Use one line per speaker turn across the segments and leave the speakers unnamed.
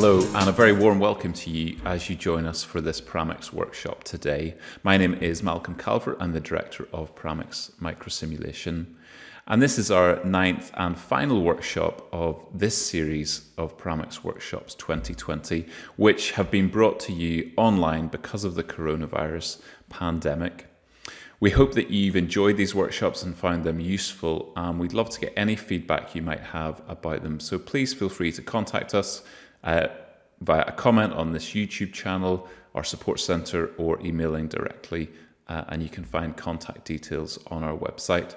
Hello, and a very warm welcome to you as you join us for this Paramics workshop today. My name is Malcolm Calvert. I'm the director of Paramics Microsimulation, and this is our 9th and final workshop of this series of Paramics Workshops 2020, which have been brought to you online because of the coronavirus pandemic. We hope that you've enjoyed these workshops and found them useful, and we'd love to get any feedback you might have about them. So please feel free to contact us via a comment on this YouTube channel, our support centre, or emailing directly, and you can find contact details on our website.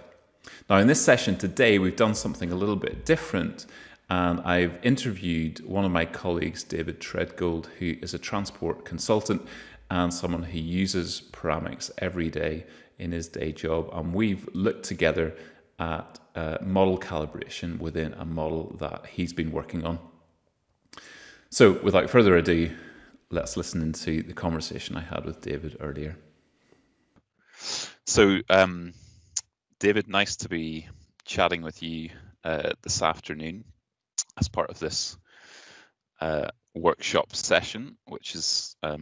Now, in this session today, we've done something a little bit different, and I've interviewed one of my colleagues, David Treadgold, who is a transport consultant and someone who uses Paramics every day in his day job, and we've looked together at model calibration within a model that he's been working on. So, without further ado, let's listen into the conversation I had with David earlier.
So, David, nice to be chatting with you this afternoon as part of this workshop session, which is a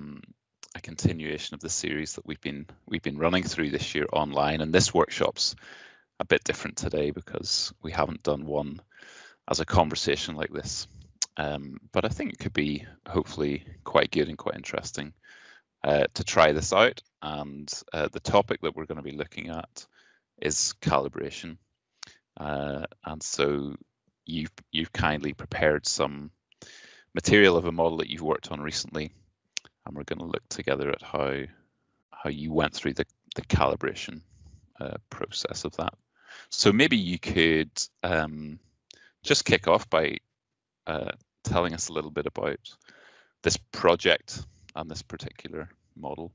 continuation of the series that we've been running through this year online. And this workshop's a bit different today because we haven't done one as a conversation like this. But I think it could be hopefully quite good and quite interesting to try this out. And the topic that we're going to be looking at is calibration. And so you've kindly prepared some material of a model that you've worked on recently, and we're going to look together at how you went through the calibration process of that. So maybe you could just kick off by telling us a little bit about this project and this particular model.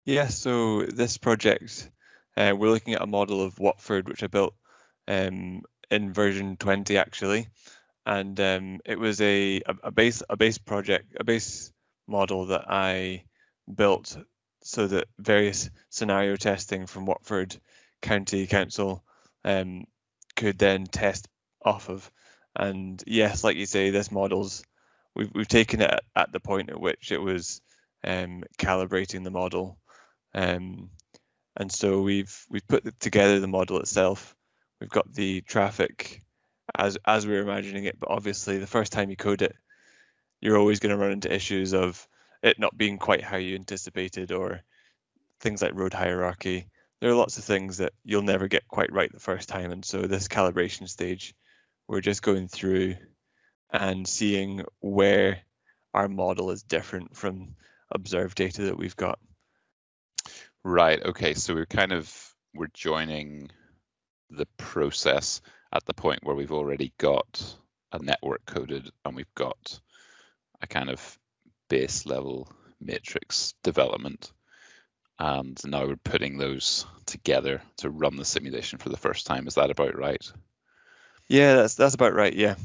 Yeah, so this project, we're looking at a model of Watford, which I built in version 20 actually, and it was a base model that I built so that various scenario testing from Watford County Council could then test off of. And yes, like you say, this model's we've taken it at the point at which it was calibrating the model, and so we've put together the model itself. We've got the traffic as we were imagining it, but obviously the first time you code it, you're always going to run into issues of it not being quite how you anticipated, or things like road hierarchy. There are lots of things that you'll never get quite right the first time, and so this calibration stage, we're just going through and seeing where our model is different from observed data that we've got.
Right. Okay. So we're joining the process at the point where we've already got a network coded and we've got a kind of base level matrix development. And now we're putting those together to run the simulation for the first time. Is that about right?
Yeah, that's about right. Yeah.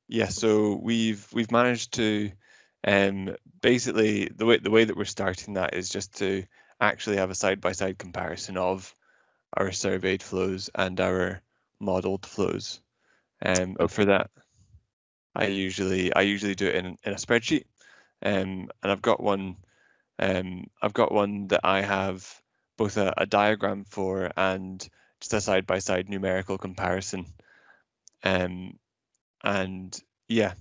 Yeah. So we've managed to basically the way that we're starting that is just to actually have a side-by-side comparison of our surveyed flows and our modeled flows. Okay. For that, I usually do it in a spreadsheet, and I've got one that I have both a diagram for and just a side-by-side numerical comparison. And yeah,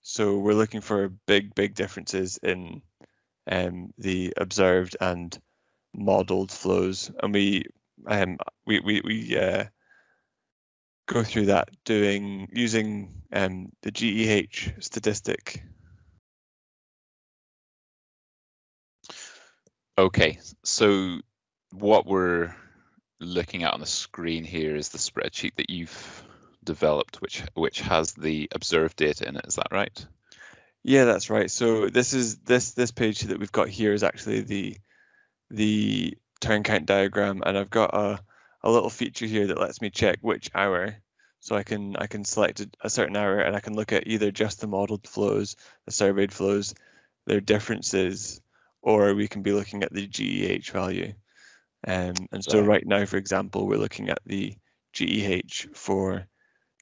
so we're looking for big differences in the observed and modeled flows, and we go through that using the GEH statistic.
Okay, so what we're looking at on the screen here is the spreadsheet that you've developed, which has the observed data in it. Is that right?
Yeah, that's right. So this page that we've got here is actually the turn count diagram, and I've got a little feature here that lets me check which hour. So I can select a certain hour, and I can look at either just the modeled flows, the surveyed flows, their differences, or we can be looking at the GEH value. And so right now, for example, we're looking at the GEH for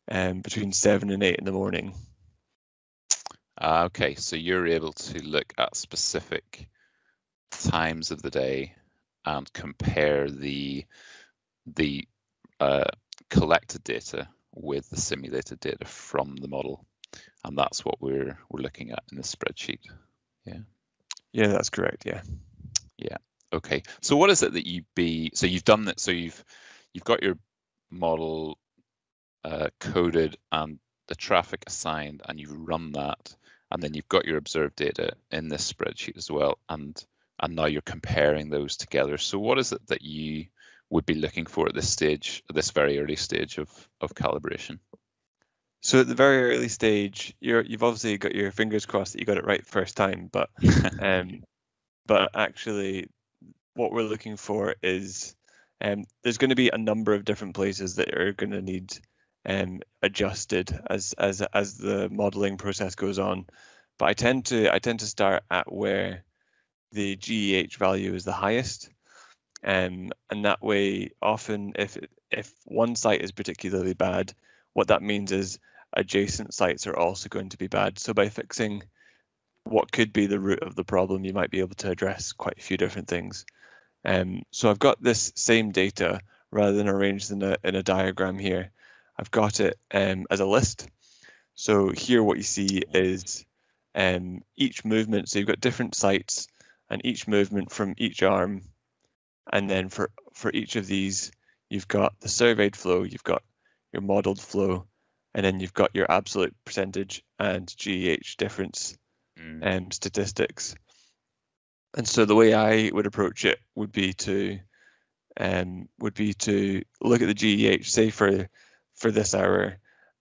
between 7 and 8 in the morning.
Okay, so you're able to look at specific times of the day and compare the collected data with the simulated data from the model, and that's what we're looking at in this spreadsheet. Yeah.
Yeah, that's correct. Yeah.
Yeah. Okay. So what is it that so you've done that. So you've got your model coded and the traffic assigned, and you've run that, and then you've got your observed data in this spreadsheet as well, and now you're comparing those together. So what is it that you would be looking for at this stage, at this very early stage of calibration?
So at the very early stage, you've obviously got your fingers crossed that you got it right first time, but actually what we're looking for is there's going to be a number of different places that are going to need adjusted as the modeling process goes on. But I tend to start at where the GEH value is the highest, and that way, often if one site is particularly bad, what that means is adjacent sites are also going to be bad. So by fixing what could be the root of the problem, you might be able to address quite a few different things. So I've got this same data rather than arranged in a diagram here. I've got it as a list. So here what you see is each movement. So you've got different sites and each movement from each arm. And then for each of these, you've got the surveyed flow, you've got your modeled flow, and then you've got your absolute percentage and GEH difference statistics. And so the way I would approach it would be to look at the GEH, say for this hour,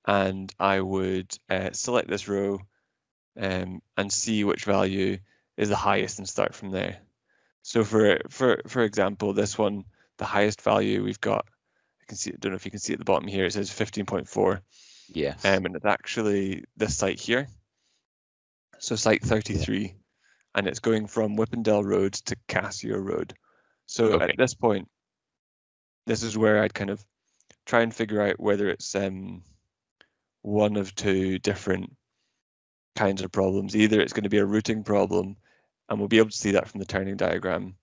and I would select this row and see which value is the highest and start from there. So for example, this one, the highest value we've got, I can see, I don't know if you can see at the bottom here, it says 15.4.
Yes.
And it's actually this site here. So site 33, and it's going from Whippendale Road to Cassio Road. So
Okay.
at this point, this is where I'd kind of try and figure out whether it's one of two different kinds of problems. Either it's going to be a routing problem, and we'll be able to see that from the turning diagram,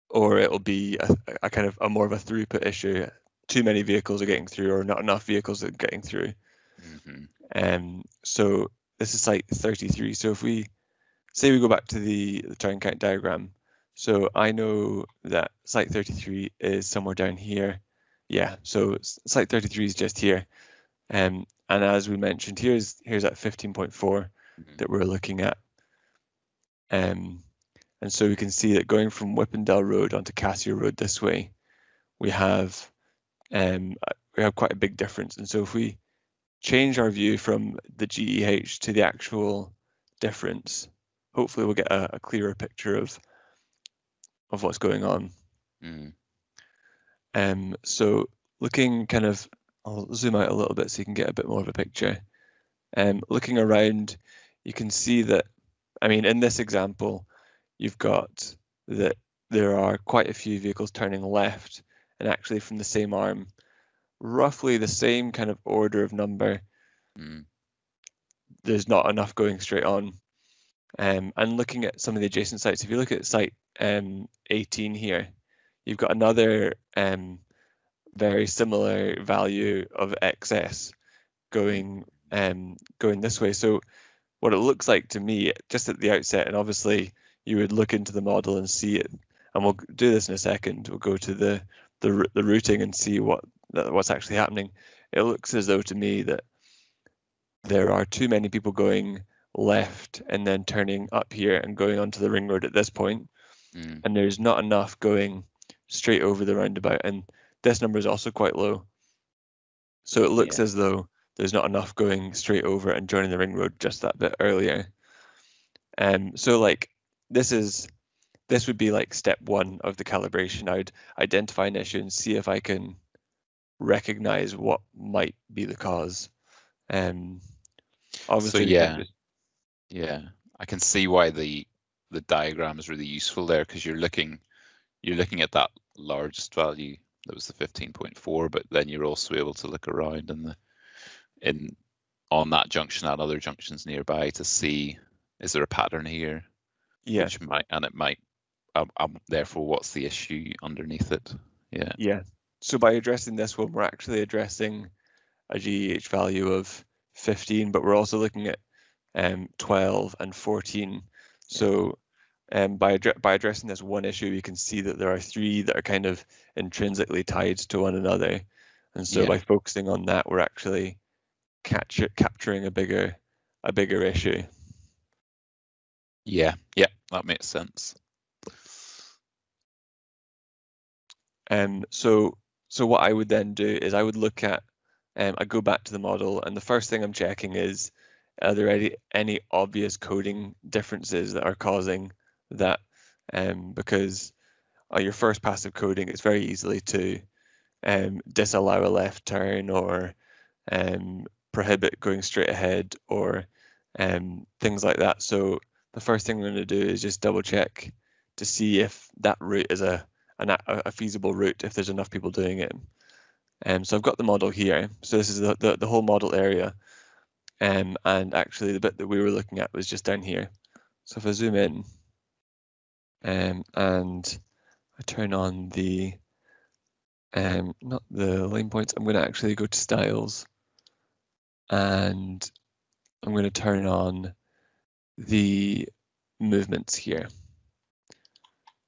or it'll be a kind of more of a throughput issue. Too many vehicles are getting through, or not enough vehicles are getting through. So this is site 33. So if we say we go back to the turn count diagram, so I know that site 33 is somewhere down here. Yeah, so site 33 is just here. And as we mentioned, here's that 15.4 that we're looking at. And so we can see that going from Whippendale Road onto Cassio Road this way, we have quite a big difference. And so if we change our view from the GEH to the actual difference, hopefully we'll get a clearer picture of what's going on. So looking kind of, I'll zoom out a little bit so you can get a bit more of a picture. Looking around, you can see that, I mean, in this example, you've got that there are quite a few vehicles turning left, and actually from the same arm, roughly the same kind of order of number. There's not enough going straight on. And looking at some of the adjacent sites, if you look at site 18 here, you've got another very similar value of excess going this way. So what it looks like to me, just at the outset, and obviously you would look into the model and see it, and we'll do this in a second. We'll go to the routing and see what's actually happening. It looks as though to me that there are too many people going left and then turning up here and going onto the ring road at this point, and there's not enough going straight over the roundabout, and this number is also quite low. So it looks as though there's not enough going straight over and joining the ring road just that bit earlier. So like this would be like step one of the calibration. I would identify an issue and see if I can recognize what might be the cause. Obviously,
so I can see why the diagram is really useful there, because you're looking at that largest value that was the 15.4, but then you're also able to look around in on that junction and other junctions nearby to see, is there a pattern here?
Yeah.
Which might, and it might, therefore, what's the issue underneath it? Yeah.
Yeah. So by addressing this one, we're actually addressing a GEH value of 15, but we're also looking at 12 and 14. So by addressing this one issue, we can see that there are three that are kind of intrinsically tied to one another. And so by focusing on that, we're actually capturing a bigger issue.
Yeah, that makes sense.
So what I would then do is I would look at, I go back to the model, and the first thing I'm checking is, are there any obvious coding differences that are causing that? Because your first pass of coding, it's very easily to disallow a left turn or prohibit going straight ahead or things like that. So the first thing we're going to do is just double check to see if that route is a feasible route, if there's enough people doing it. So I've got the model here. So this is the whole model area. And actually the bit that we were looking at was just down here. So if I zoom in and I turn on the, not the line points, I'm going to actually go to styles and I'm going to turn on the movements here.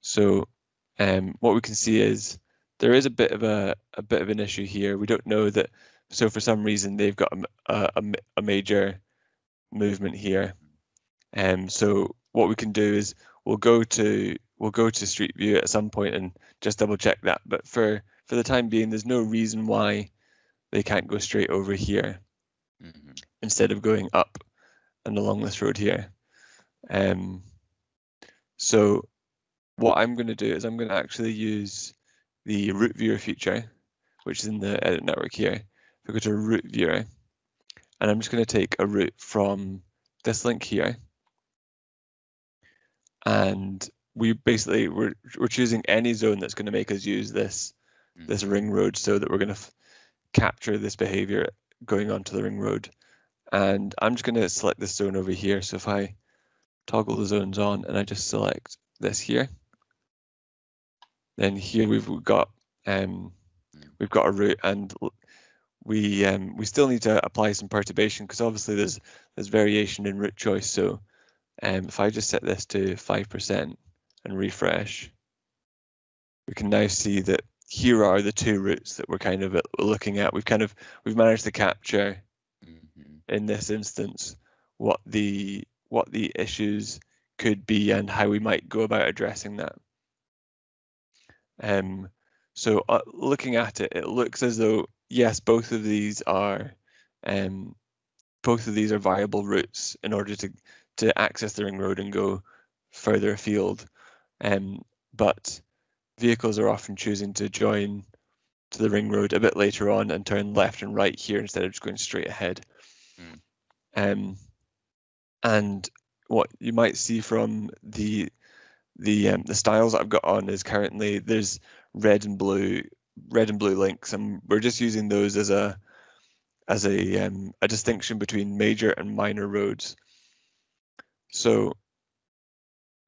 So what we can see is there is a bit of an issue here. We don't know that. So for some reason they've got a major movement here. So what we can do is we'll go to Street View at some point and just double check that. But for the time being, there's no reason why they can't go straight over here instead of going up and along this road here. So what I'm going to do is I'm going to actually use the route viewer feature, which is in the edit network here. If we go to route viewer, and I'm just going to take a route from this link here, and we're choosing any zone that's going to make us use this ring road, so that we're going to capture this behavior going onto the ring road. And I'm just going to select this zone over here. So if I toggle the zones on and I just select this here, then here we've got a route, and we still need to apply some perturbation because obviously there's variation in route choice. So if I just set this to 5% and refresh, we can now see that here are the two routes that we're kind of looking at. We've managed to capture in this instance what the issues could be and how we might go about addressing that. So looking at it, it looks as though yes, both of these are viable routes in order to access the ring road and go further afield. But vehicles are often choosing to join to the ring road a bit later on and turn left and right here instead of just going straight ahead. And what you might see from the styles that I've got on is currently there's red and blue links, and we're just using those as a distinction between major and minor roads. So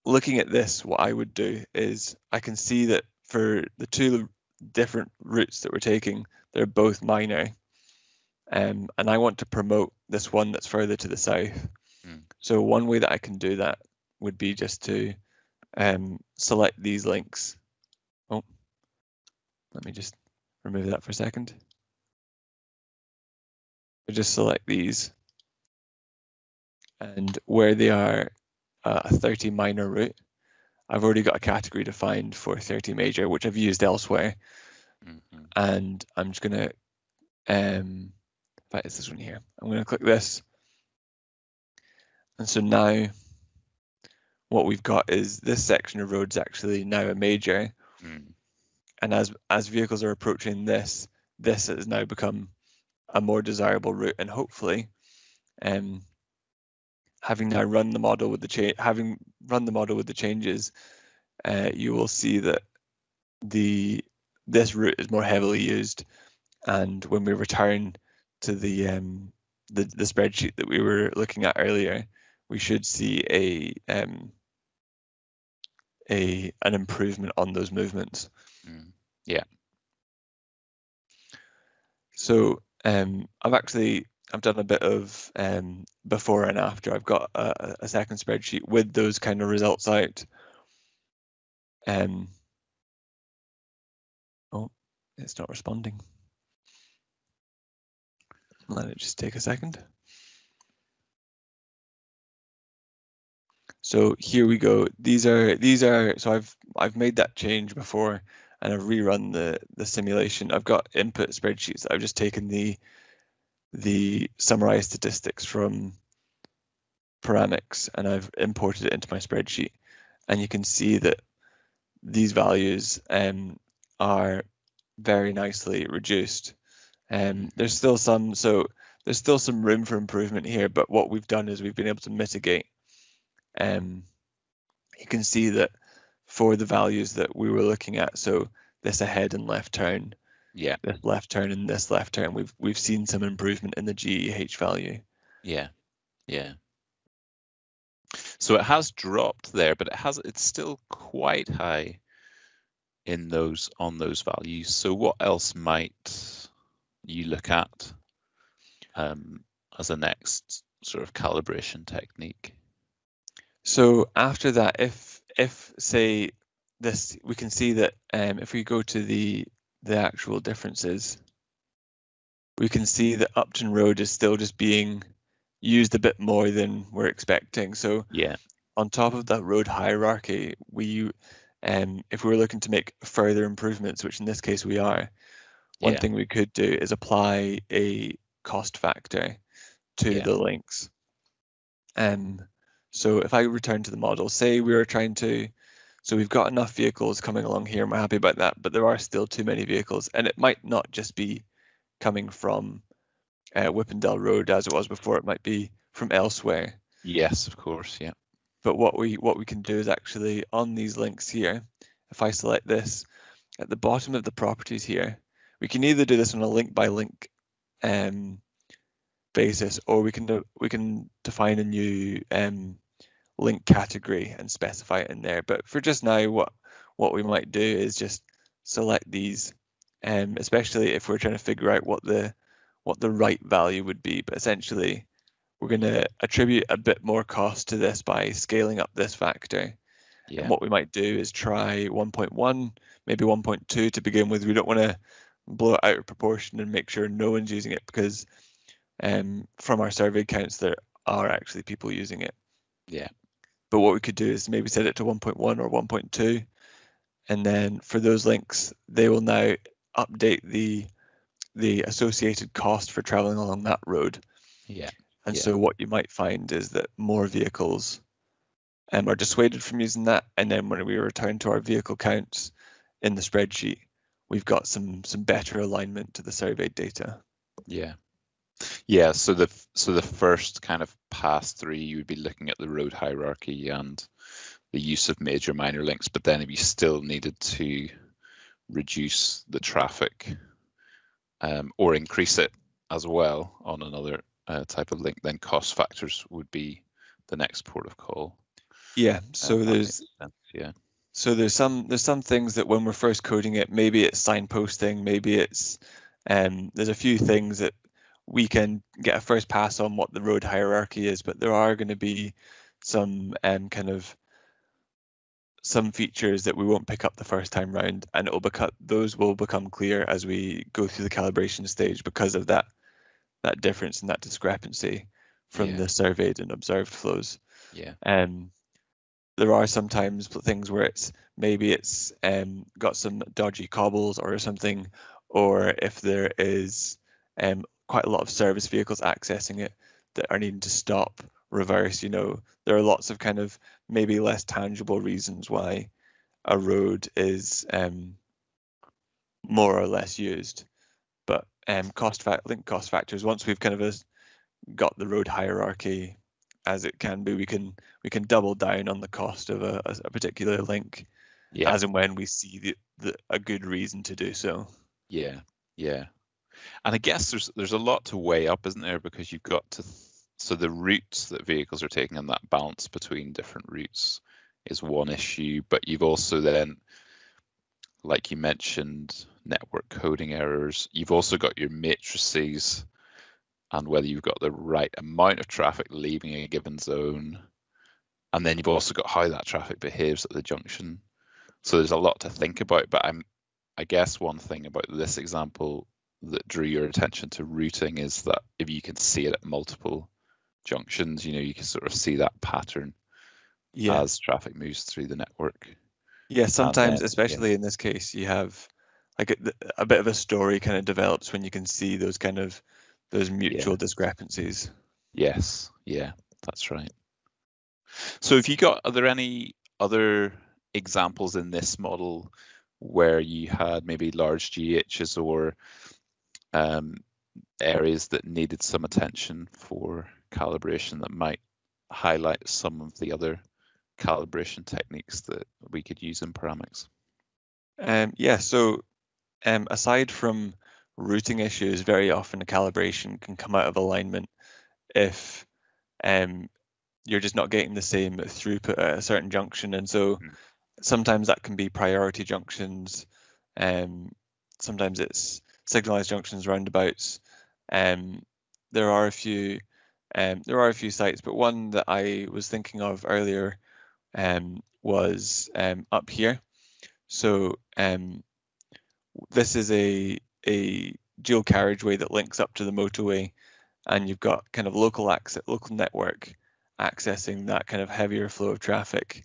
looking at this, what I would do is I can see that for the two different routes that we're taking, they're both minor. And I want to promote this one that's further to the south. So one way that I can do that would be just to select these links. Oh, let me just remove that for a second. I just select these, and where they are a 30 minor route, I've already got a category defined for 30 major, which I've used elsewhere. And I'm just gonna, in fact, it's this one here. I'm gonna click this. And so now what we've got is this section of road is actually now a major. And as vehicles are approaching this has now become a more desirable route, and hopefully having now run the model with the changes, you will see that this route is more heavily used, and when we return to the the spreadsheet that we were looking at earlier, we should see an improvement on those movements.
Yeah.
So I've done a bit of before and after. I've got a second spreadsheet with those kind of results out. Oh, it's not responding. Let it just take a second. So here we go. These are so I've made that change before, and I've rerun the simulation. I've got input spreadsheets that I've just taken the summarized statistics from Paramics, and I've imported it into my spreadsheet, and you can see that these values are very nicely reduced. There's still some room for improvement here, but what we've done is we've been able to mitigate. You can see that for the values that we were looking at, so this ahead and left turn,
Yeah.
this left turn and this left turn, we've seen some improvement in the GEH value.
Yeah. Yeah. So it has dropped there, but it's still quite high on those values. So what else might you look at as a next sort of calibration technique?
So after that, if say this, we can see that if we go to the actual differences, we can see that Upton Road is still just being used a bit more than we're expecting. So
yeah,
on top of that road hierarchy, if we were looking to make further improvements, which in this case we are, one thing we could do is apply a cost factor to the links. So if I return to the model, say we were trying to, so we've got enough vehicles coming along here and we're happy about that, but there are still too many vehicles, and it might not just be coming from Whippendale Road as it was before, it might be from elsewhere.
Yes, of course, yeah.
But what we can do is actually on these links here, if I select this, at the bottom of the properties here, we can either do this on a link by link basis, or we can define a new link category and specify it in there. But for just now, what we might do is just select these, especially if we're trying to figure out what the right value would be. But essentially, we're going to attribute a bit more cost to this by scaling up this factor.
Yeah.
And what we might do is try 1.1, maybe 1.2 to begin with. We don't want to blow it out of proportion and make sure no one's using it, because from our survey counts, there are actually people using it.
Yeah.
But what we could do is maybe set it to 1.1 or 1.2. And then for those links, they will now update the associated cost for traveling along that road.
Yeah.
And so what you might find is that more vehicles are dissuaded from using that. And then when we return to our vehicle counts in the spreadsheet, we've got some better alignment to the surveyed data.
Yeah. Yeah, so the first kind of pass through, you would be looking at the road hierarchy and the use of major minor links, but then if you still needed to reduce the traffic or increase it as well on another type of link, then cost factors would be the next port of call.
Yeah, so there's some things that when we're first coding it, maybe it's signposting, maybe it's there's a few things that we can get a first pass on what the road hierarchy is, but there are going to be some some features that we won't pick up the first time round, and those will become clear as we go through the calibration stage because of that difference and that discrepancy from the surveyed and observed flows.
Yeah.
There are sometimes things where maybe it's got some dodgy cobbles or something, or if there is quite a lot of service vehicles accessing it that are needing to stop, reverse, there are lots of kind of maybe less tangible reasons why a road is more or less used. But link cost factors, once we've kind of got the road hierarchy as it can be, we can double down on the cost of a particular link as and when we see a good reason to do so.
Yeah. And I guess there's a lot to weigh up, isn't there? Because you've got to, so the routes that vehicles are taking and that balance between different routes is one issue, but you've also then, like you mentioned, network coding errors. You've also got your matrices and whether you've got the right amount of traffic leaving a given zone. And then you've also got how that traffic behaves at the junction. So there's a lot to think about, but I guess one thing about this example that drew your attention to routing is that if you can see it at multiple junctions, you can sort of see that pattern as traffic moves through the network.
Yeah, sometimes, especially in this case, you have like a bit of a story kind of develops when you can see those mutual discrepancies.
Yes, yeah, that's right. So are there any other examples in this model where you had maybe large GHs or areas that needed some attention for calibration that might highlight some of the other calibration techniques that we could use in Paramics?
So aside from routing issues, very often a calibration can come out of alignment if you're just not getting the same throughput at a certain junction, and so sometimes that can be priority junctions, sometimes it's signalized junctions, roundabouts. There are a few sites, but one that I was thinking of earlier was up here. So this is a dual carriageway that links up to the motorway, and you've got kind of local network accessing that kind of heavier flow of traffic.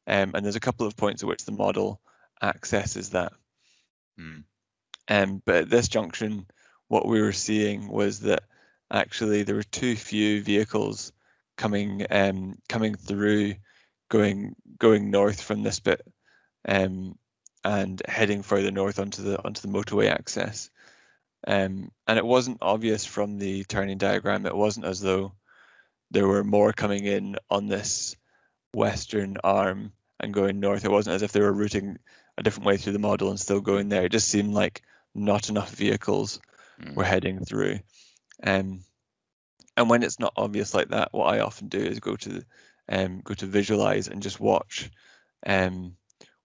And there's a couple of points at which the model accesses that. But at this junction, what we were seeing was that actually there were too few vehicles coming through, going north from this bit, and heading further north onto the motorway access. And it wasn't obvious from the turning diagram. It wasn't as though there were more coming in on this western arm and going north. It wasn't as if they were routing a different way through the model and still going there. It just seemed like not enough vehicles were heading through. And when it's not obvious like that, what I often do is go to visualize and just watch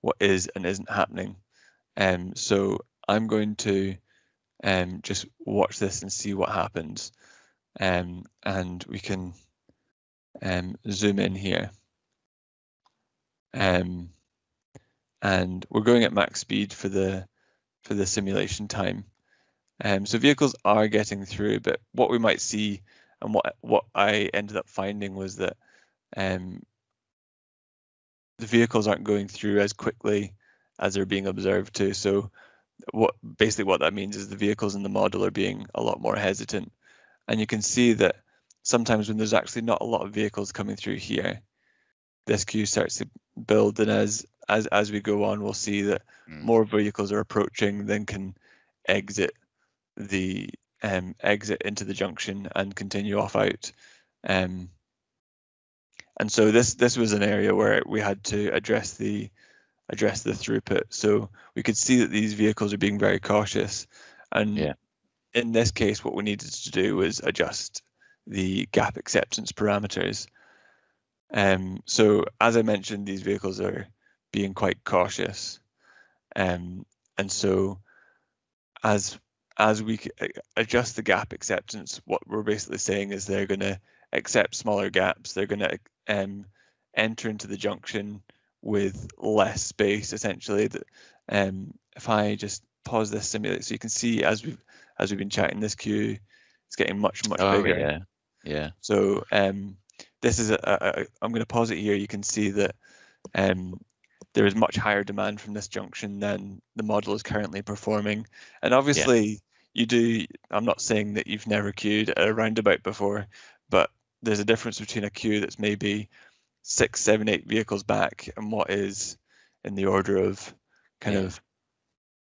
what is and isn't happening. So I'm going to just watch this and see what happens. And we can zoom in here. And we're going at max speed for the simulation time. So vehicles are getting through, but what we might see and what I ended up finding was that the vehicles aren't going through as quickly as they're being observed to. So what that means is the vehicles in the model are being a lot more hesitant. And you can see that sometimes when there's actually not a lot of vehicles coming through here, this queue starts to build, and as we go on, we'll see that more vehicles are approaching than can exit into the junction and continue off out. And so this was an area where we had to address the throughput. So we could see that these vehicles are being very cautious, and in this case, what we needed to do was adjust the gap acceptance parameters. So as I mentioned, these vehicles are being quite cautious, and so as we adjust the gap acceptance, what we're basically saying is they're going to accept smaller gaps. They're going to enter into the junction with less space, essentially. If I just pause this simulate, so you can see as we've been chatting, this queue is getting much bigger.
Yeah.
So this is I'm going to pause it here. You can see that there is much higher demand from this junction than the model is currently performing. And obviously I'm not saying that you've never queued a roundabout before, but there's a difference between a queue that's maybe 6, 7, 8 vehicles back and what is in the order of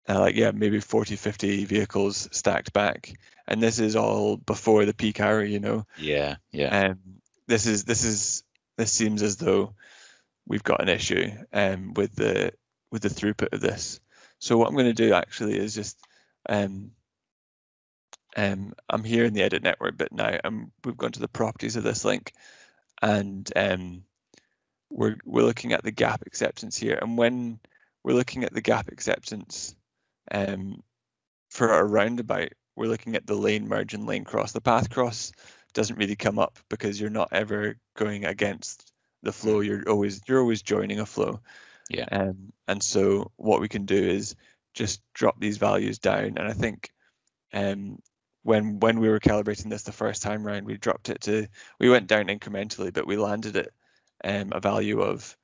maybe 40, 50 vehicles stacked back. And this is all before the peak hour, This seems as though we've got an issue with the throughput of this. So what I'm going to do actually is just I'm here in the edit network bit now, and we've gone to the properties of this link, and we're looking at the gap acceptance here. And when we're looking at the gap acceptance for our roundabout, we're looking at the lane merge and lane cross. The path cross doesn't really come up because you're not ever going against the flow. You're always joining a flow.
Yeah.
And so what we can do is just drop these values down. And I think when we were calibrating this the first time round, we went down incrementally, but we landed at a value of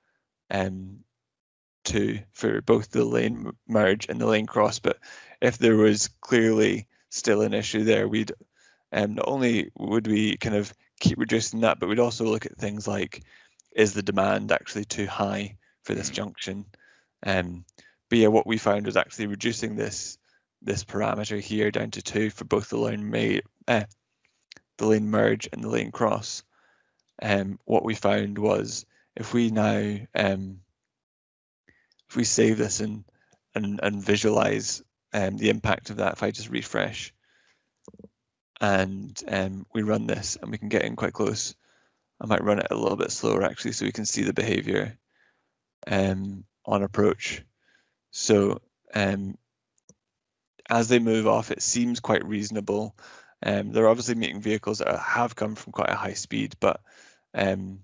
2 for both the lane merge and the lane cross. But if there was clearly still an issue there, we'd not only would we kind of keep reducing that, but we'd also look at things like, is the demand actually too high for this junction? But yeah, what we found was actually reducing this parameter here down to 2 for both the lane merge and the lane cross. What we found was if we now if we save this and visualize the impact of that, if I just refresh and we run this, and we can get in quite close. I might run it a little bit slower actually, so we can see the behavior on approach. So as they move off, it seems quite reasonable. They're obviously meeting vehicles that have come from quite a high speed, but you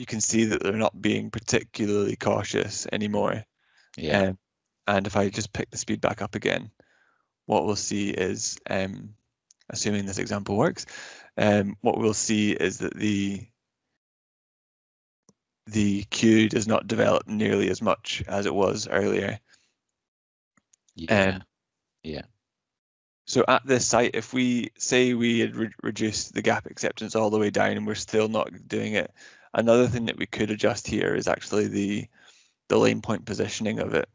can see that they're not being particularly cautious anymore.
Yeah.
And if I just pick the speed back up again, what we'll see is, assuming this example works, what we'll see is that the queue does not develop nearly as much as it was earlier.
Yeah.
So at this site, if we say we had reduced the gap acceptance all the way down and we're still not doing it, another thing that we could adjust here is actually the lane point positioning of it.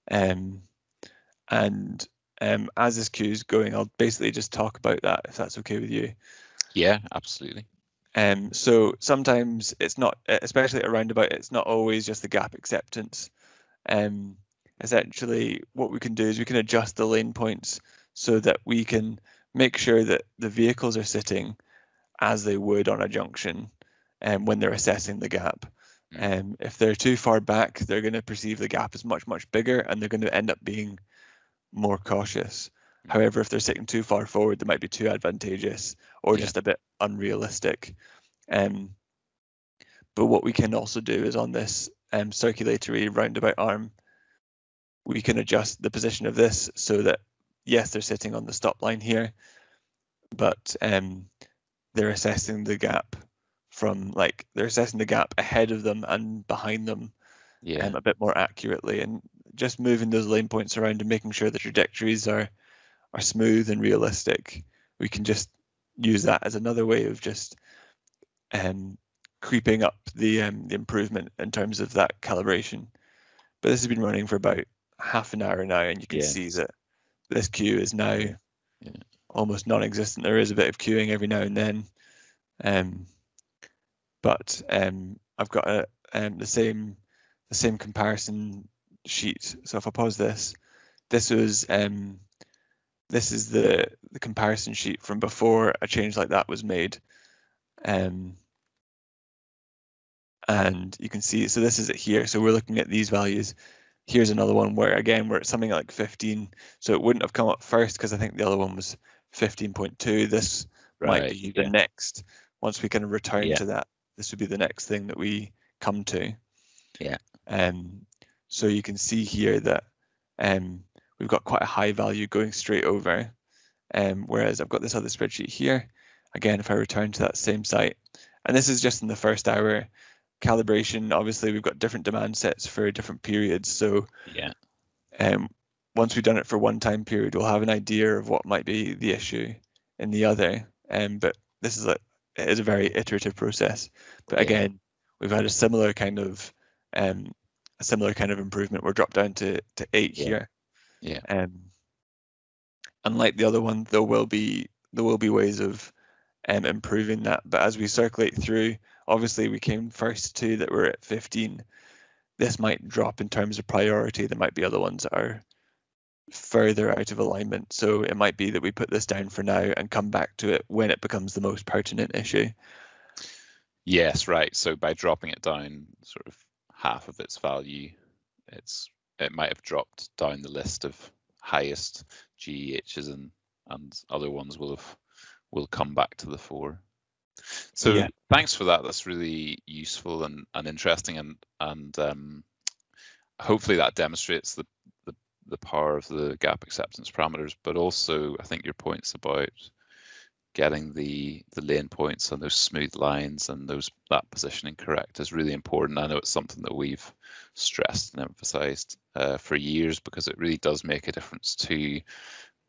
And as this queue is going, I'll basically just talk about that, if that's okay with you.
Yeah, absolutely.
So sometimes it's not, especially at a roundabout, it's not always just the gap acceptance. Essentially, what we can do is we can adjust the lane points so that we can make sure that the vehicles are sitting as they would on a junction when they're assessing the gap. If they're too far back, they're going to perceive the gap as much, much bigger, and they're going to end up being more cautious. However, if they're sitting too far forward, they might be too advantageous or just a bit unrealistic. But what we can also do is on this circulatory roundabout arm, we can adjust the position of this so that, yes, they're sitting on the stop line here, but they're assessing the gap they're assessing the gap ahead of them and behind them a bit more accurately, and just moving those lane points around and making sure the trajectories are smooth and realistic. We can just use that as another way of just creeping up the improvement in terms of that calibration. But this has been running for about half an hour now, and you can see that this queue is now almost non-existent. There is a bit of queuing every now and then, but I've got the same comparison sheet. So if I pause this, this is the comparison sheet from before a change like that was made. And you can see, so this is it here. So we're looking at these values. Here's another one where, again, we're at something like 15. So it wouldn't have come up first because I think the other one was 15.2. This might be the next, once we kind of return to that, this would be the next thing that we come to. So you can see here that we've got quite a high value going straight over. Whereas I've got this other spreadsheet here. Again, if I return to that same site, and this is just in the first hour. Calibration, obviously we've got different demand sets for different periods. So once we've done it for one time period, we'll have an idea of what might be the issue in the other. But this is it is a very iterative process. But again, we've had a similar kind of improvement. We're dropped down to 8 here. Unlike the other one, there will be ways of improving that. But as we circulate through, obviously we came first to that we're at 15. This might drop in terms of priority. There might be other ones that are further out of alignment. So it might be that we put this down for now and come back to it when it becomes the most pertinent issue.
Yes, right. So by dropping it down sort of half of its value, it might have dropped down the list of highest GEHs, and other ones will come back to the fore. So
Yeah.
thanks for that. That's really useful and interesting, and hopefully that demonstrates the power of the gap acceptance parameters, but also I think your points about getting the lane points on those smooth lines and that positioning correct is really important. I know it's something that we've stressed and emphasized for years, because it really does make a difference to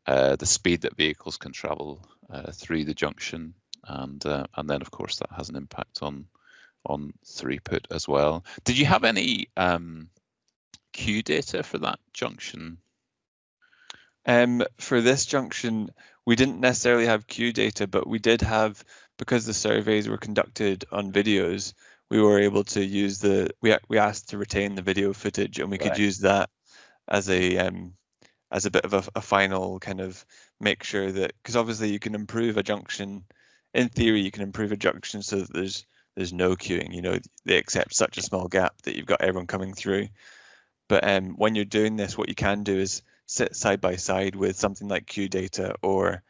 the speed that vehicles can travel through the junction, and then of course that has an impact on throughput as well. Did you have any queue data for that junction?
For this junction, we didn't necessarily have queue data, but we did have, because the surveys were conducted on videos, we were able to use we asked to retain the video footage, and we could use that as a bit of a final kind of make sure that, because obviously you can improve a junction, in theory you can improve a junction so that there's no queuing, you know, they accept such a small gap that you've got everyone coming through. But when you're doing this, what you can do is sit side by side with something like queue data or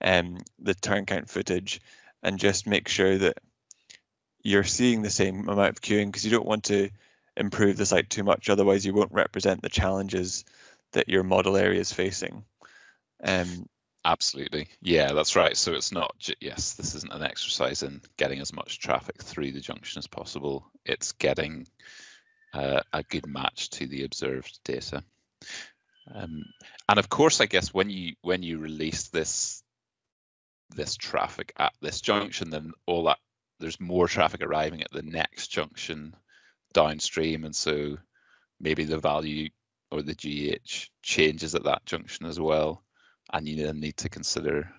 the turn count footage, and just make sure that you're seeing the same amount of queuing, because you don't want to improve the site too much, otherwise you won't represent the challenges that your model area is facing.
Absolutely, yeah, that's right. So it's not yes, this isn't an exercise in getting as much traffic through the junction as possible. It's getting a good match to the observed data. And of course, I guess when you release this traffic at this junction, then there's more traffic arriving at the next junction downstream, and so maybe the value or the GH changes at that junction as well, and you then need to consider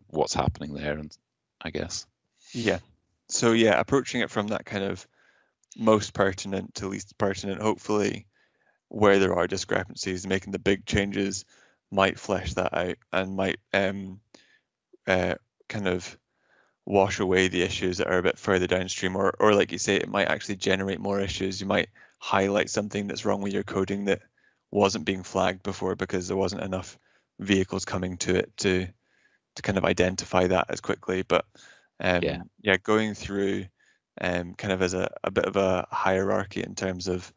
what's happening there, and I guess.
Yeah. So yeah, approaching it from that kind of most pertinent to least pertinent, hopefully where there are discrepancies, making the big changes might flesh that out and might kind of wash away the issues that are a bit further downstream, or like you say, it might actually generate more issues. You might highlight something that's wrong with your coding that wasn't being flagged before because there wasn't enough vehicles coming to it to kind of identify that as quickly. But yeah, going through kind of as a bit of a hierarchy in terms of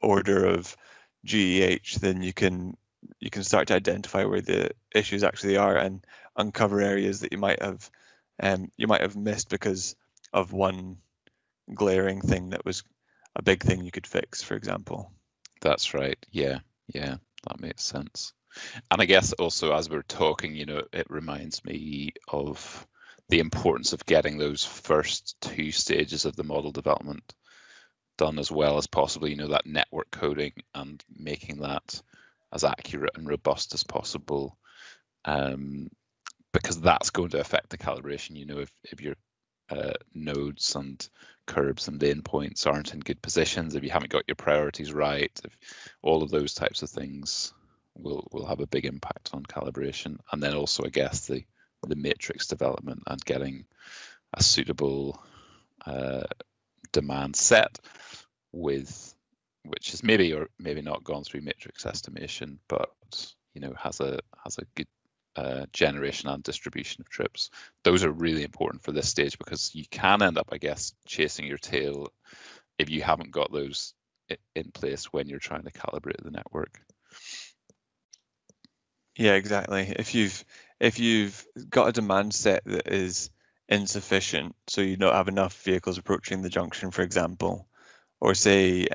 order of GEH, then you can start to identify where the issues actually are and uncover areas that you might have missed because of one glaring thing that was a big thing you could fix, for example.
That's right. Yeah, that makes sense. And I guess also, as we're talking, you know, it reminds me of the importance of getting those first two stages of the model development done as well as possible, you know, that network coding and making that as accurate and robust as possible, because that's going to affect the calibration. You know, if your nodes and curbs and lane points aren't in good positions, if you haven't got your priorities right, if all of those types of things will have a big impact on calibration. And then also, I guess, the matrix development and getting a suitable demand set which is maybe or maybe not gone through matrix estimation, but you know, has a good generation and distribution of trips. Those are really important for this stage, because you can end up, I guess, chasing your tail if you haven't got those in place when you're trying to calibrate the network.
Yeah, exactly. If you've got a demand set that is insufficient, so you don't have enough vehicles approaching the junction, for example, or say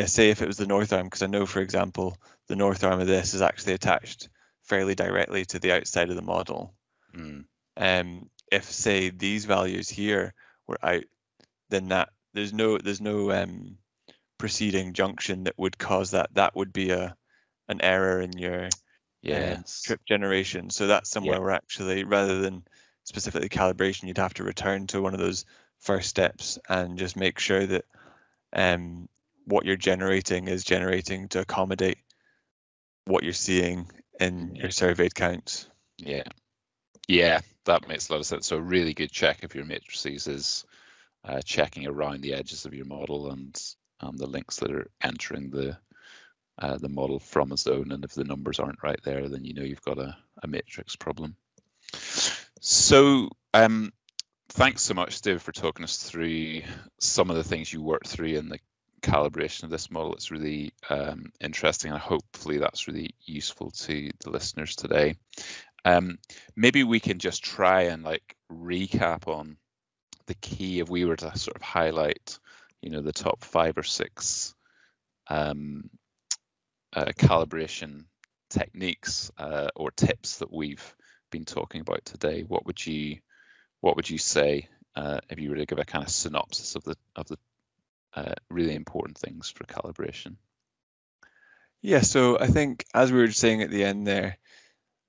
say if it was the north arm, because I know, for example, the north arm of this is actually attached fairly directly to the outside of the model. If, say, these values here were out, then there's no preceding junction that would cause that. That would be an error in your trip generation. So that's somewhere where actually, rather than specifically calibration, you'd have to return to one of those first steps and just make sure that what you're generating is generating to accommodate what you're seeing in your surveyed counts.
Yeah, that makes a lot of sense. So a really good check of your matrices is checking around the edges of your model and the links that are entering the model from a zone, and if the numbers aren't right there, then you know you've got a matrix problem. So thanks so much, David, for talking us through some of the things you worked through in the calibration of this model. It's really interesting, and hopefully that's really useful to the listeners today. Maybe we can just try and like recap on the key, if we were to sort of highlight, you know, the top 5 or 6 calibration techniques or tips that we've been talking about today. What would you say if you were to give a kind of synopsis of the really important things for calibration?
Yeah, so I think, as we were saying at the end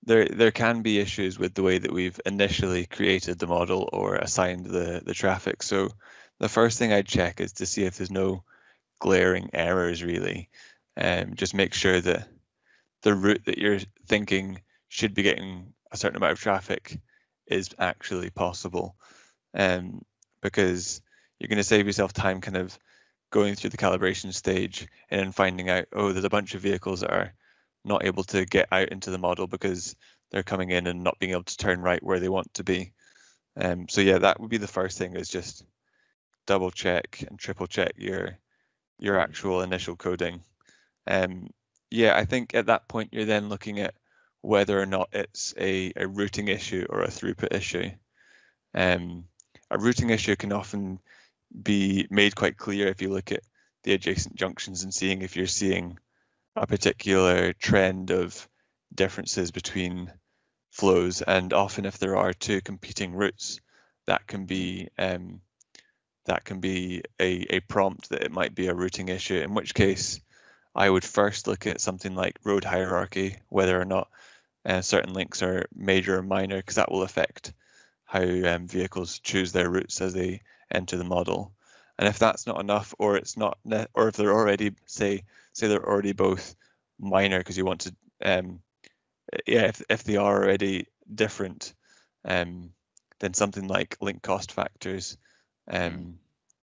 there can be issues with the way that we've initially created the model or assigned the traffic. So the first thing I'd check is to see if there's no glaring errors, really. Just make sure that the route that you're thinking should be getting a certain amount of traffic is actually possible. Because you're going to save yourself time kind of going through the calibration stage and then finding out, oh, there's a bunch of vehicles that are not able to get out into the model because they're coming in and not being able to turn right where they want to be. So yeah, that would be the first thing, is just double check and triple check your actual initial coding. Yeah, I think at that point you're then looking at whether or not it's a routing issue or a throughput issue. A routing issue can often be made quite clear if you look at the adjacent junctions and seeing if you're seeing a particular trend of differences between flows, and often if there are 2 competing routes, that can be a prompt that it might be a routing issue, in which case I would first look at something like road hierarchy, whether or not certain links are major or minor, because that will affect how vehicles choose their routes as they enter the model. And if that's not enough, or it's not, or if they're already, say they're already both minor, because you want to, if they are already different, then something like link cost factors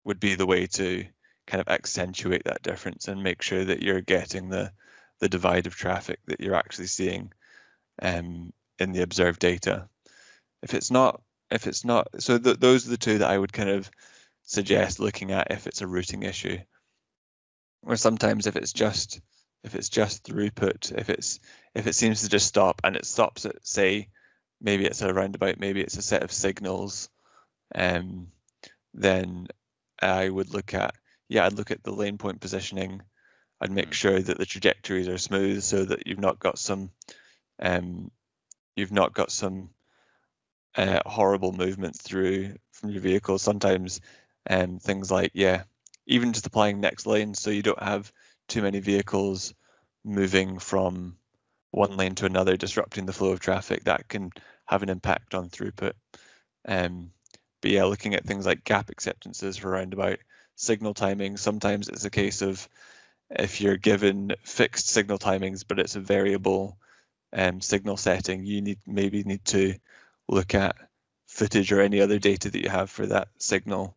would be the way to kind of accentuate that difference and make sure that you're getting the divide of traffic that you're actually seeing in the observed data. If it's not, so those are the 2 that I would kind of suggest looking at if it's a routing issue. Or sometimes if it's just throughput, if it seems to just stop, and it stops at, say, maybe it's a roundabout, maybe it's a set of signals, then I would look at, I'd look at the lane point positioning. I'd make sure that the trajectories are smooth, so that you've not got some horrible movements through from your vehicle. Sometimes things like, even just applying next lane, so you don't have too many vehicles moving from one lane to another, disrupting the flow of traffic, that can have an impact on throughput. But yeah, looking at things like gap acceptances for roundabout, signal timing. Sometimes it's a case of, if you're given fixed signal timings, but it's a variable signal setting, you maybe need to look at footage or any other data that you have for that signal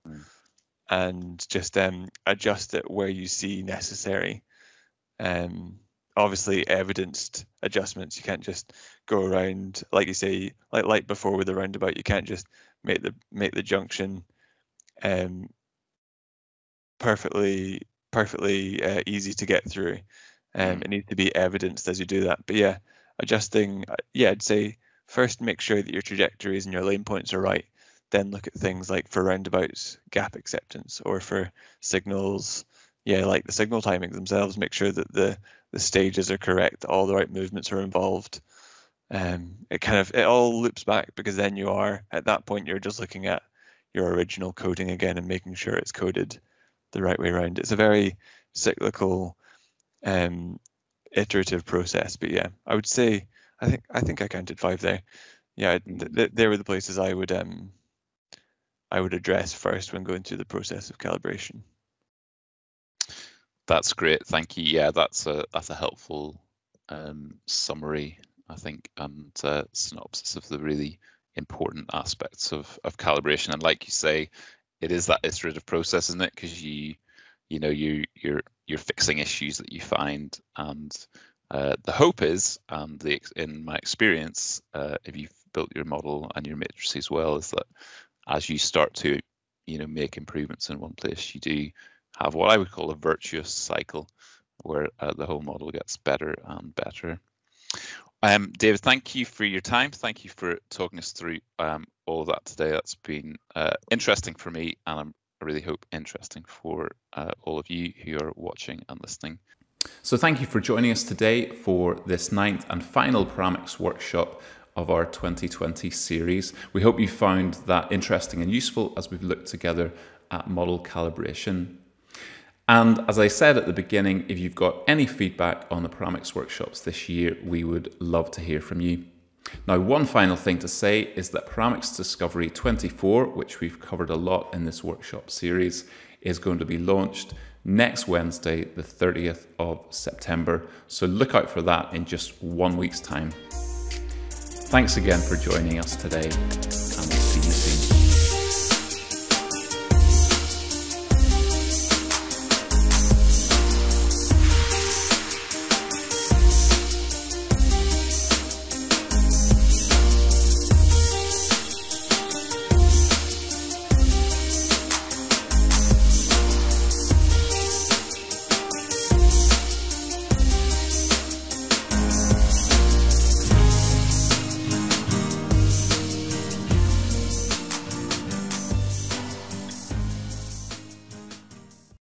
and just adjust it where you see necessary. Obviously evidenced adjustments, you can't just go around, like you say, like before with the roundabout, you can't just make the junction perfectly easy to get through. It needs to be evidenced as you do that. But yeah, adjusting, I'd say first make sure that your trajectories and your lane points are right, then look at things like for roundabouts, gap acceptance, or for signals, like the signal timings themselves, make sure that the stages are correct, all the right movements are involved. It all loops back, because then you are, at that point, you're just looking at your original coding again and making sure it's coded the right way around. It's a very cyclical, iterative process. But yeah, I would say, I think I counted 5 there. Yeah, they were the places I would address first when going through the process of calibration.
That's great, thank you. Yeah, that's a helpful summary, I think, and synopsis of the really important aspects of calibration. And like you say, it is that iterative process, isn't it? Because you're fixing issues that you find, and the hope is, and in my experience, if you've built your model and your matrices well, is that as you start to make improvements in one place, you do have what I would call a virtuous cycle, where the whole model gets better and better. David, thank you for your time. Thank you for talking us through all of that today. That's been interesting for me, and I really hope interesting for all of you who are watching and listening.
So thank you for joining us today for this 9th and final Paramics workshop of our 2020 series. We hope you found that interesting and useful as we've looked together at model calibration. And as I said at the beginning, if you've got any feedback on the Paramics workshops this year, we would love to hear from you. Now, one final thing to say is that Paramics Discovery 24, which we've covered a lot in this workshop series, is going to be launched next Wednesday, the 30th of September. So look out for that in just 1 week's time. Thanks again for joining us today.